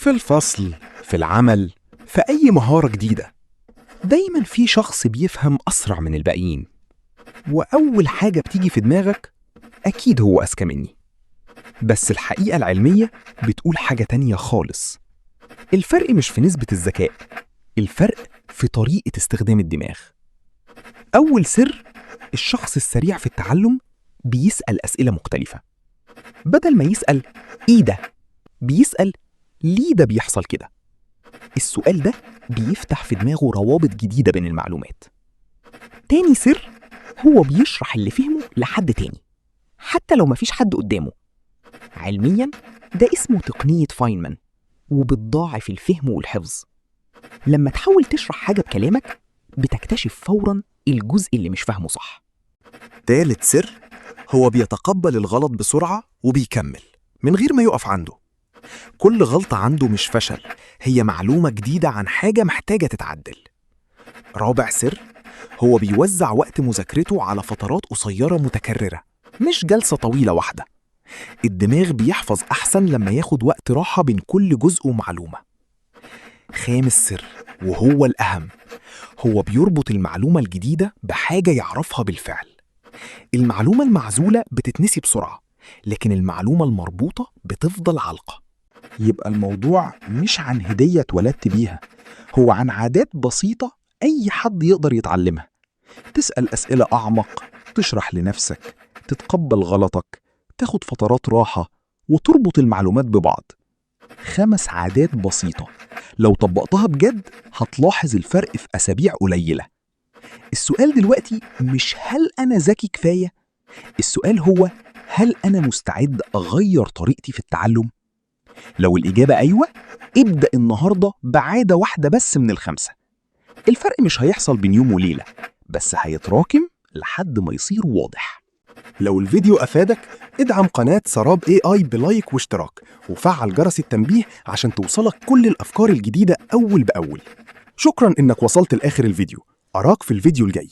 في الفصل، في العمل، في أي مهارة جديدة. دايما في شخص بيفهم أسرع من الباقيين، وأول حاجة بتيجي في دماغك أكيد هو أذكى مني. بس الحقيقة العلمية بتقول حاجة تانية خالص. الفرق مش في نسبة الذكاء، الفرق في طريقة استخدام الدماغ. أول سر: الشخص السريع في التعلم بيسأل أسئلة مختلفة. بدل ما يسأل إيه ده، بيسأل ليه ده بيحصل كده. السؤال ده بيفتح في دماغه روابط جديدة بين المعلومات. تاني سر: هو بيشرح اللي فهمه لحد تاني حتى لو مفيش حد قدامه. علمياً ده اسمه تقنية فاينمان، وبتضاعف الفهم والحفظ. لما تحاول تشرح حاجة بكلامك بتكتشف فوراً الجزء اللي مش فاهمه صح. تالت سر: هو بيتقبل الغلط بسرعة وبيكمل من غير ما يقف عنده. كل غلطة عنده مش فشل، هي معلومة جديدة عن حاجة محتاجة تتعدل. رابع سر: هو بيوزع وقت مذاكرته على فترات قصيرة متكررة، مش جلسة طويلة واحدة. الدماغ بيحفظ أحسن لما ياخد وقت راحة بين كل جزء ومعلومة. خامس سر وهو الأهم: هو بيربط المعلومة الجديدة بحاجة يعرفها بالفعل. المعلومة المعزولة بتتنسي بسرعة، لكن المعلومة المربوطة بتفضل علقة. يبقى الموضوع مش عن هدية اتولدت بيها، هو عن عادات بسيطة أي حد يقدر يتعلمها. تسأل أسئلة أعمق، تشرح لنفسك، تتقبل غلطك، تاخد فترات راحة، وتربط المعلومات ببعض. 5 عادات بسيطة لو طبقتها بجد هتلاحظ الفرق في أسابيع قليلة. السؤال دلوقتي مش هل أنا ذكي كفاية؟ السؤال هو هل أنا مستعد أغير طريقتي في التعلم؟ لو الإجابة أيوة، ابدأ النهاردة بعادة واحدة بس من ال5. الفرق مش هيحصل بين يوم وليلة، بس هيتراكم لحد ما يصير واضح. لو الفيديو أفادك ادعم قناة سراب AI بلايك واشتراك، وفعل جرس التنبيه عشان توصلك كل الأفكار الجديدة أول بأول. شكراً إنك وصلت لآخر الفيديو، أراك في الفيديو الجاي.